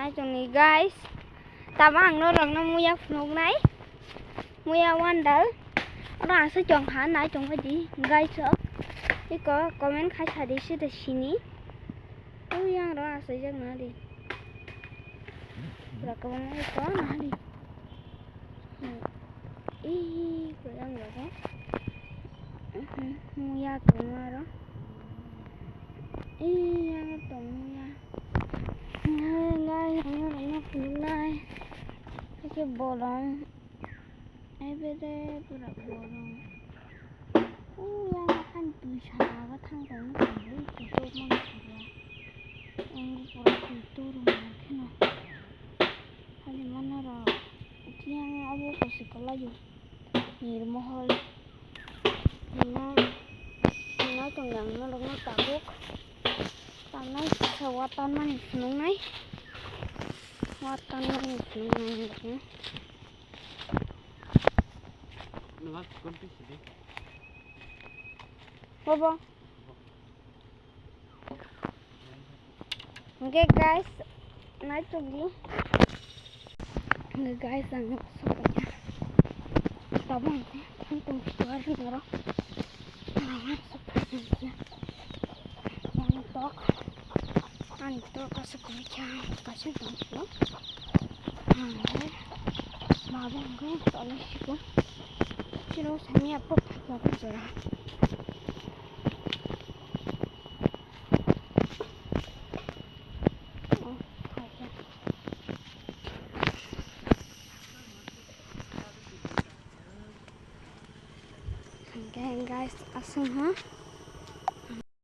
Nai chong ni guys. Tabang no rong no muya phunok nai. Muya wandal. Ra sa chong ha nai chong cái gì guys so. Đi có comment khai sa đi sư de sini. Ui yang ra sa jang na đi. Ra comment có na đi. Ih, có yang rồi đó. Muya tong ma đó. Ih, yang tong muya. Guys, nó phun này. Cái bolong. Ai biết đấy, tôi đặt bolong. Yang kan bisa apa thang tong nó cũng đi từ từ mang ra. Anh cũng bỏ từ từ rồi mà thế nào. Hay là mana ra. Yang abu ko sekolah ju. Ni mahal. Nó trong yang nó nó tabuk. Tanai sewatan mana seneng nai. Watan mana seneng nai. Nggak kompis deh. Apa? Okay guys, naik lagi. Okay guys, ang sukanya. Tabang ya, tentang suara nero. Nah, sukanya. Antok kasih kucing, kasih tampil. Mabang gue tolong sih. Kilo sini apa apa cerah. Okay guys, asal ha.